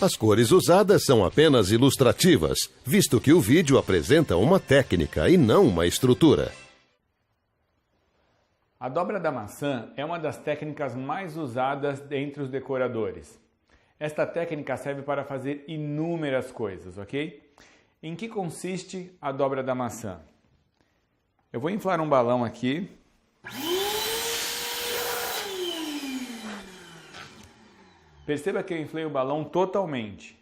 As cores usadas são apenas ilustrativas, visto que o vídeo apresenta uma técnica e não uma estrutura. A dobra da maçã é uma das técnicas mais usadas entre os decoradores. Esta técnica serve para fazer inúmeras coisas, ok? Em que consiste a dobra da maçã? Eu vou inflar um balão aqui. Perceba que eu inflei o balão totalmente.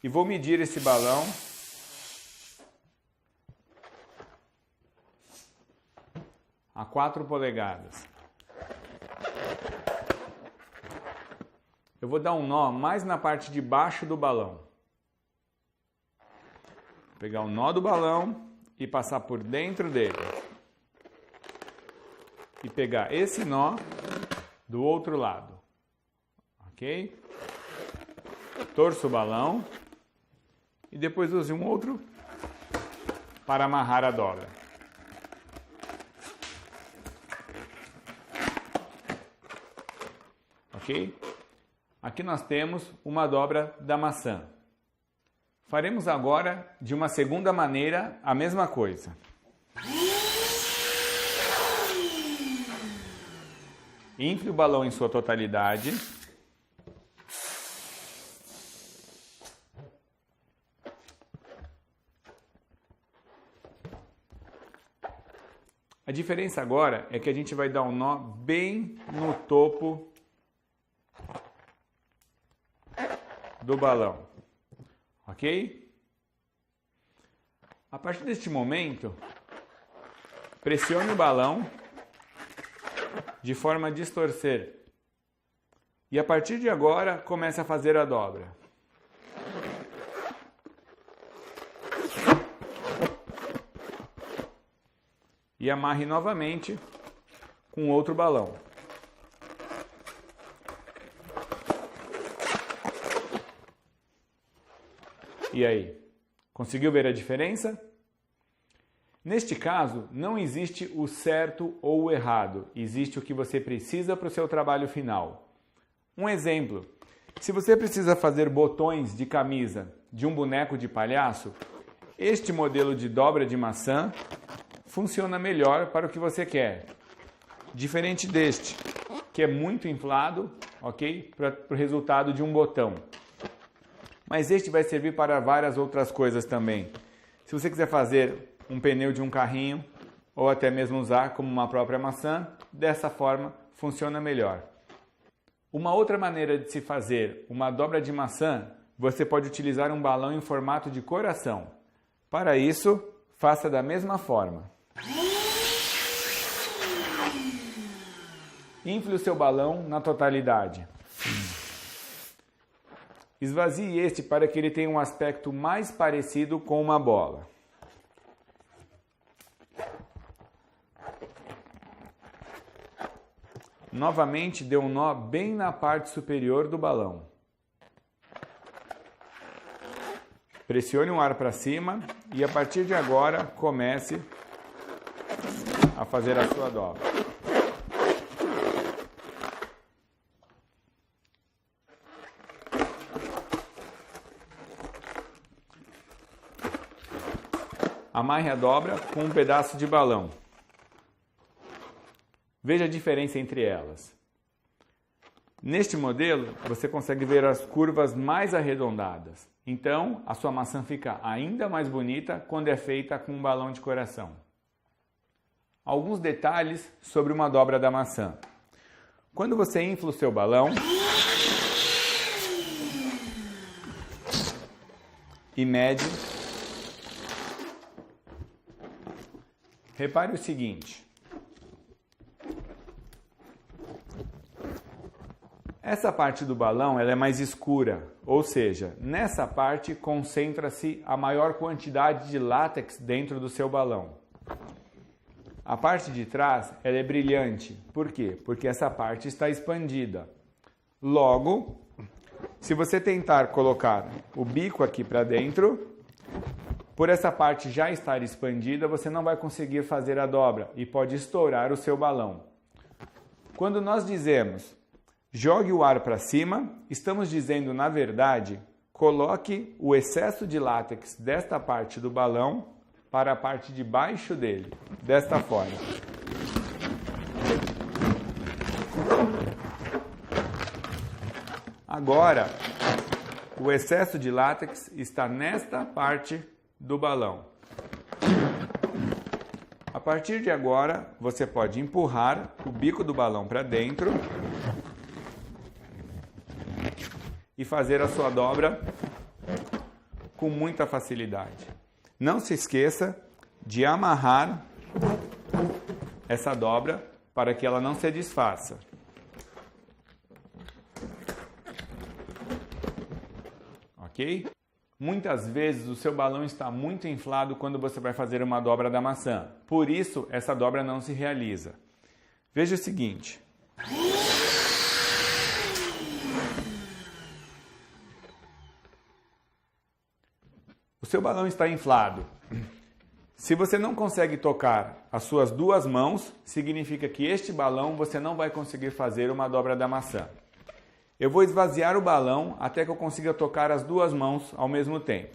E vou medir esse balão a 4 polegadas. Eu vou dar um nó mais na parte de baixo do balão. Vou pegar o nó do balão e passar por dentro dele. E pegar esse nó do outro lado. Ok? Torço o balão e depois use um outro para amarrar a dobra. Ok? Aqui nós temos uma dobra da maçã. Faremos agora de uma segunda maneira a mesma coisa. Infle o balão em sua totalidade. A diferença agora é que a gente vai dar um nó bem no topo do balão, ok? A partir deste momento, pressione o balão de forma a distorcer e a partir de agora comece a fazer a dobra. E amarre novamente com outro balão. E aí, conseguiu ver a diferença? Neste caso, não existe o certo ou o errado, existe o que você precisa para o seu trabalho final. Um exemplo, se você precisa fazer botões de camisa de um boneco de palhaço, este modelo de dobra de maçã funciona melhor para o que você quer. Diferente deste, que é muito inflado, ok? Para o resultado de um botão. Mas este vai servir para várias outras coisas também. Se você quiser fazer um pneu de um carrinho, ou até mesmo usar como uma própria maçã, dessa forma funciona melhor. Uma outra maneira de se fazer uma dobra de maçã, você pode utilizar um balão em formato de coração. Para isso, faça da mesma forma. Infle o seu balão na totalidade. Esvazie este para que ele tenha um aspecto mais parecido com uma bola. Novamente, dê um nó bem na parte superior do balão. Pressione um ar para cima e a partir de agora comece a fazer a sua dobra. Amarre a dobra com um pedaço de balão. Veja a diferença entre elas. Neste modelo, você consegue ver as curvas mais arredondadas. Então, a sua maçã fica ainda mais bonita quando é feita com um balão de coração. Alguns detalhes sobre uma dobra da maçã. Quando você infla o seu balão e mede, repare o seguinte. Essa parte do balão ela é mais escura, ou seja, nessa parte concentra-se a maior quantidade de látex dentro do seu balão. A parte de trás ela é brilhante. Por quê? Porque essa parte está expandida. Logo, se você tentar colocar o bico aqui para dentro, por essa parte já estar expandida, você não vai conseguir fazer a dobra e pode estourar o seu balão. Quando nós dizemos Jogue o ar para cima. Estamos dizendo, na verdade, coloque o excesso de látex desta parte do balão para a parte de baixo dele, desta forma. Agora, o excesso de látex está nesta parte do balão. A partir de agora, você pode empurrar o bico do balão para dentro e fazer a sua dobra com muita facilidade. Não se esqueça de amarrar essa dobra para que ela não se desfaça. Ok? Muitas vezes o seu balão está muito inflado quando você vai fazer uma dobra da maçã. Por isso, essa dobra não se realiza. Veja o seguinte. O seu balão está inflado. Se você não consegue tocar as suas duas mãos, significa que este balão você não vai conseguir fazer uma dobra da maçã. Eu vou esvaziar o balão até que eu consiga tocar as duas mãos ao mesmo tempo.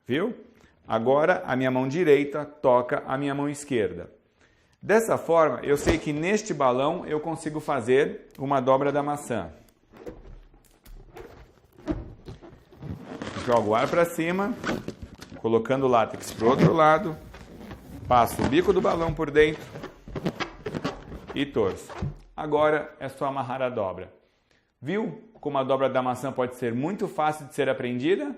Viu? Agora a minha mão direita toca a minha mão esquerda. Dessa forma, eu sei que neste balão eu consigo fazer uma dobra da maçã. Jogo o ar para cima, colocando o látex para o outro lado, passo o bico do balão por dentro e torço. Agora é só amarrar a dobra. Viu como a dobra da maçã pode ser muito fácil de ser aprendida?